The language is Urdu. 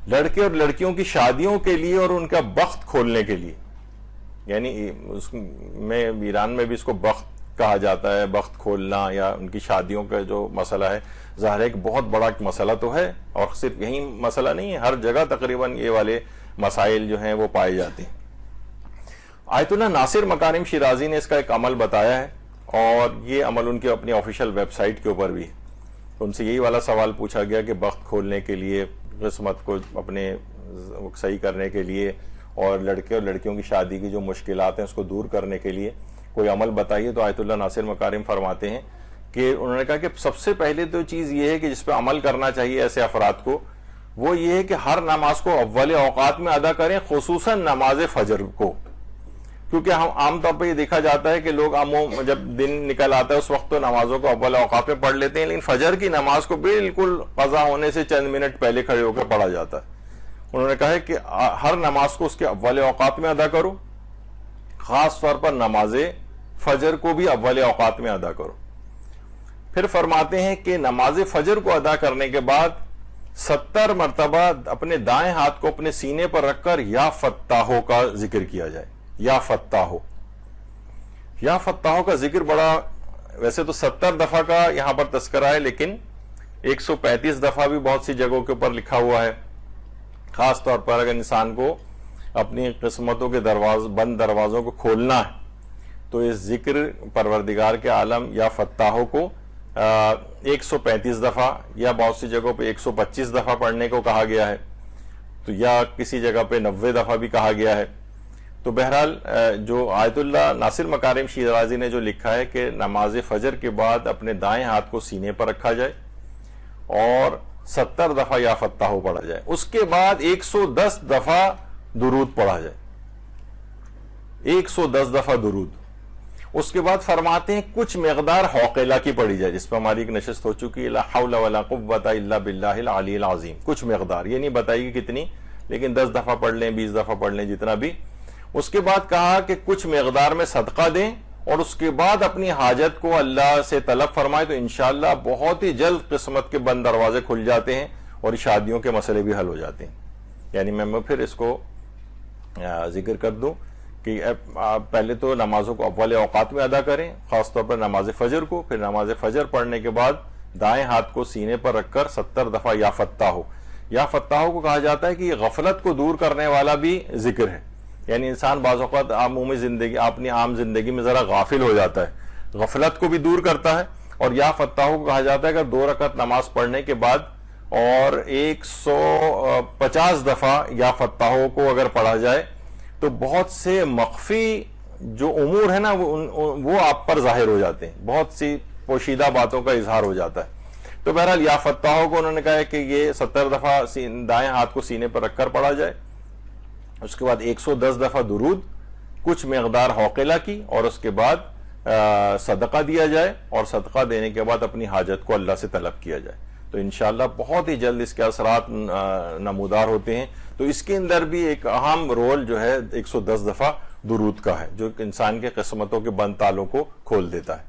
لڑکے اور لڑکیوں کی شادیوں کے لیے اور ان کا بخت کھولنے کے لیے، یعنی ایران میں بھی اس کو بخت کہا جاتا ہے، بخت کھولنا یا ان کی شادیوں کا جو مسئلہ ہے، ظاہر ہے کہ بہت بڑا مسئلہ تو ہے، اور صرف یہی مسئلہ نہیں ہے، ہر جگہ تقریباً یہ والے مسائل جو ہیں وہ پائے جاتے ہیں۔ آیت اللہ ناصر مکارم شیرازی نے اس کا ایک عمل بتایا ہے، اور یہ عمل ان کے اپنی آفیشیل ویب سائٹ کے اوپر بھی ہے۔ ان سے یہی والا سوال پوچھا گیا کہ بخت کھولنے کے لیے، قسمت کو اپنے صحیح کرنے کے لیے، اور لڑکے اور لڑکیوں کی شادی کی جو مشکلات ہیں اس کو دور کرنے کے لیے کوئی عمل بتائیے، تو آیت اللہ ناصر مکارم فرماتے ہیں کہ انہوں نے کہا کہ سب سے پہلے تو چیز یہ ہے کہ جس پہ عمل کرنا چاہیے ایسے افراد کو، وہ یہ ہے کہ ہر نماز کو اول اوقات میں ادا کریں، خصوصاً نماز فجر کو، کیونکہ ہم عام طور پہ یہ دیکھا جاتا ہے کہ لوگ جب دن نکل آتا ہے اس وقت تو نمازوں کو اول اوقات میں پڑھ لیتے ہیں، لیکن فجر کی نماز کو بالکل قضا ہونے سے چند منٹ پہلے کھڑے ہو کر پڑھا جاتا ہے۔ انہوں نے کہا ہے کہ ہر نماز کو اس کے اول اوقات میں ادا کرو، خاص طور پر نماز فجر کو بھی اول اوقات میں ادا کرو۔ پھر فرماتے ہیں کہ نماز فجر کو ادا کرنے کے بعد 70 مرتبہ اپنے دائیں ہاتھ کو اپنے سینے پر رکھ کر یا فتاحو کا ذکر کیا جائے۔ یا فتاحو، یا فتاحو کا ذکر بڑا، ویسے تو 70 دفعہ کا یہاں پر تذکرہ ہے، لیکن 135 دفعہ بھی بہت سی جگہوں کے اوپر لکھا ہوا ہے۔ خاص طور پر اگر انسان کو اپنی قسمتوں کے بند دروازوں کو کھولنا ہے تو اس ذکر پروردگار کے عالم یا فتاحو کو 135 دفعہ یا بہت سی جگہوں پہ 125 دفعہ پڑھنے کو کہا گیا ہے، تو یا کسی جگہ پہ 90 دفعہ بھی کہا گیا ہے۔ تو بہرحال جو آیت اللہ ناصر مکارم شیرازی نے جو لکھا ہے کہ نماز فجر کے بعد اپنے دائیں ہاتھ کو سینے پر رکھا جائے اور 70 دفعہ یا فتاحو پڑھا جائے، اس کے بعد 110 دفعہ درود پڑھا جائے، 110 دفعہ درود۔ اس کے بعد فرماتے ہیں کچھ مقدار حوقلہ کی پڑھی جائے، جس پہ ہماری ایک نشست ہو چکی ہے، لا حول ولا قوت الا باللہ العلی العظیم۔ کچھ مقدار، یہ نہیں بتائی کہ کتنی، لیکن 10 دفعہ پڑھ لیں، 20 دفعہ پڑھ لیں، جتنا بھی۔ اس کے بعد کہا کہ کچھ مقدار میں صدقہ دیں، اور اس کے بعد اپنی حاجت کو اللہ سے طلب فرمائے، تو انشاءاللہ بہت ہی جلد قسمت کے بند دروازے کھل جاتے ہیں اور شادیوں کے مسئلے بھی حل ہو جاتے ہیں۔ یعنی میں پھر اس کو ذکر کر دوں کہ پہلے تو نمازوں کو اول اوقات میں ادا کریں، خاص طور پر نماز فجر کو، پھر نماز فجر پڑھنے کے بعد دائیں ہاتھ کو سینے پر رکھ کر 70 دفعہ یا فتاحو۔ یا فتاحو کو کہا جاتا ہے کہ یہ غفلت کو دور کرنے والا بھی ذکر ہے، یعنی انسان بعض اوقات عمومی زندگی، اپنی عام زندگی میں ذرا غافل ہو جاتا ہے، غفلت کو بھی دور کرتا ہے۔ اور یا فتاحو کو کہا جاتا ہے کہ 2 رکعت نماز پڑھنے کے بعد اور 150 دفعہ یا فتاحو کو اگر پڑھا جائے تو بہت سے مخفی جو امور ہیں نا وہ آپ پر ظاہر ہو جاتے ہیں، بہت سی پوشیدہ باتوں کا اظہار ہو جاتا ہے۔ تو بہرحال یا فتاحو کو انہوں نے کہا ہے کہ یہ 70 دفعہ دائیں ہاتھ کو سینے پر رکھ کر پڑھا جائے، اس کے بعد 110 دفعہ درود، کچھ مقدار حوقلہ کی، اور اس کے بعد صدقہ دیا جائے، اور صدقہ دینے کے بعد اپنی حاجت کو اللہ سے طلب کیا جائے، تو انشاءاللہ بہت ہی جلد اس کے اثرات نمودار ہوتے ہیں۔ تو اس کے اندر بھی ایک اہم رول جو ہے 110 دفعہ درود کا ہے، جو انسان کے قسمتوں کے بند تالوں کو کھول دیتا ہے۔